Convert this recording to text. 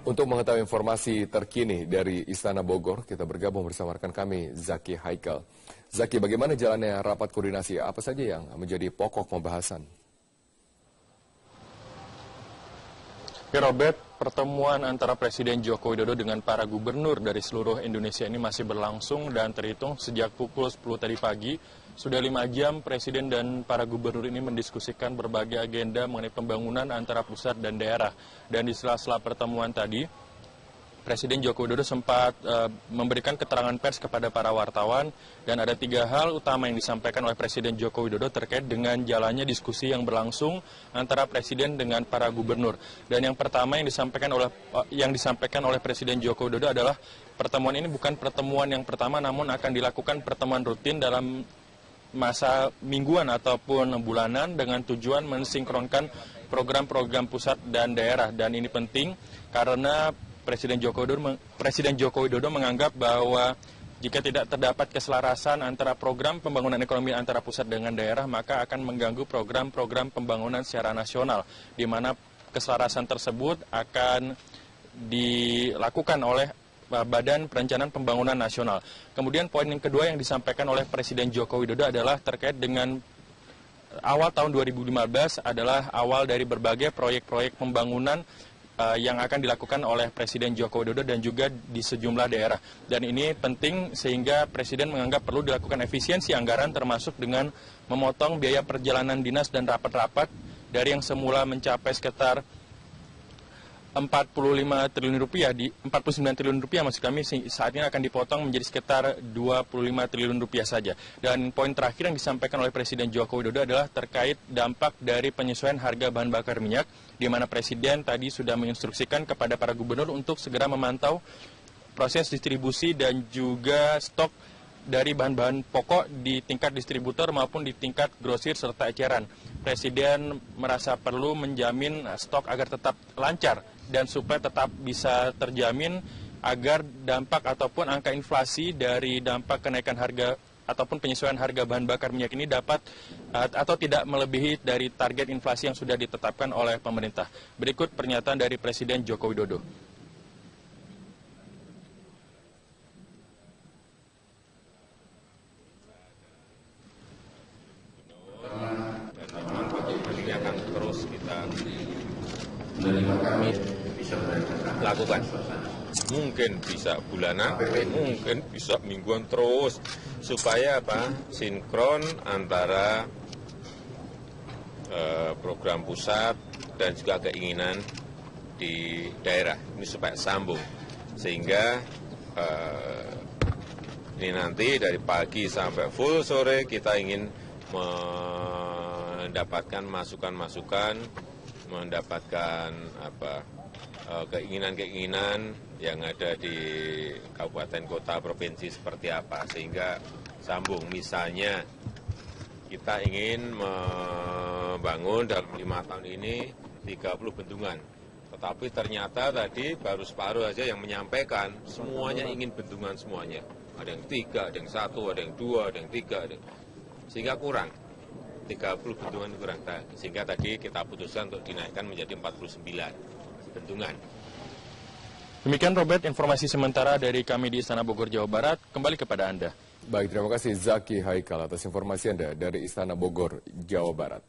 Untuk mengetahui informasi terkini dari Istana Bogor, kita bergabung bersama rekan kami, Zaki Haikal. Zaki, bagaimana jalannya rapat koordinasi? Apa saja yang menjadi pokok pembahasan? Ya Robert, pertemuan antara Presiden Joko Widodo dengan para gubernur dari seluruh Indonesia ini masih berlangsung dan terhitung sejak pukul 10 tadi pagi. Sudah 5 jam Presiden dan para gubernur ini mendiskusikan berbagai agenda mengenai pembangunan antara pusat dan daerah. Dan di sela-sela pertemuan tadi, Presiden Joko Widodo sempat memberikan keterangan pers kepada para wartawan dan ada 3 hal utama yang disampaikan oleh Presiden Joko Widodo terkait dengan jalannya diskusi yang berlangsung antara Presiden dengan para gubernur. Dan yang pertama yang disampaikan oleh Presiden Joko Widodo adalah pertemuan ini bukan pertemuan yang pertama, namun akan dilakukan pertemuan rutin dalam masa mingguan ataupun bulanan dengan tujuan mensinkronkan program-program pusat dan daerah. Dan ini penting karena Presiden Joko Widodo menganggap bahwa jika tidak terdapat keselarasan antara program pembangunan ekonomi antara pusat dengan daerah, maka akan mengganggu program-program pembangunan secara nasional, di mana keselarasan tersebut akan dilakukan oleh Badan Perencanaan Pembangunan Nasional. Kemudian poin yang kedua yang disampaikan oleh Presiden Joko Widodo adalah terkait dengan awal tahun 2015 adalah awal dari berbagai proyek-proyek pembangunan yang akan dilakukan oleh Presiden Joko Widodo dan juga di sejumlah daerah. Dan ini penting sehingga Presiden menganggap perlu dilakukan efisiensi anggaran termasuk dengan memotong biaya perjalanan dinas dan rapat-rapat dari yang semula mencapai sekitar 49 triliun rupiah maksud kami saat ini akan dipotong menjadi sekitar 25 triliun rupiah saja. Dan poin terakhir yang disampaikan oleh Presiden Joko Widodo adalah terkait dampak dari penyesuaian harga bahan bakar minyak, di mana Presiden tadi sudah menginstruksikan kepada para gubernur untuk segera memantau proses distribusi dan juga stok dari bahan-bahan pokok di tingkat distributor maupun di tingkat grosir serta eceran. Presiden merasa perlu menjamin stok agar tetap lancar dan supaya tetap bisa terjamin agar dampak ataupun angka inflasi dari dampak kenaikan harga ataupun penyesuaian harga bahan bakar minyak ini dapat atau tidak melebihi dari target inflasi yang sudah ditetapkan oleh pemerintah. Berikut pernyataan dari Presiden Joko Widodo. Ini akan terus kita lakukan. Mungkin bisa bulanan, mungkin bisa mingguan terus, supaya sinkron antara program pusat dan juga keinginan di daerah ini supaya sambung, sehingga ini nanti dari pagi sampai full sore kita ingin mendapatkan masukan-masukan, mendapatkan keinginan-keinginan yang ada di kabupaten, kota, provinsi seperti apa, sehingga sambung. Misalnya kita ingin membangun dalam 5 tahun ini 30 bendungan, tetapi ternyata tadi baru separuh saja yang menyampaikan, semuanya ingin bendungan semuanya. Ada yang 3, ada yang 1, ada yang 2, ada yang 3, sehingga kurang. 30 bendungan kurang, sehingga tadi kita putuskan untuk dinaikkan menjadi 49 bendungan. Demikian Robert, informasi sementara dari kami di Istana Bogor, Jawa Barat. Kembali kepada Anda. Baik, terima kasih Zaki Haikal atas informasi Anda dari Istana Bogor, Jawa Barat.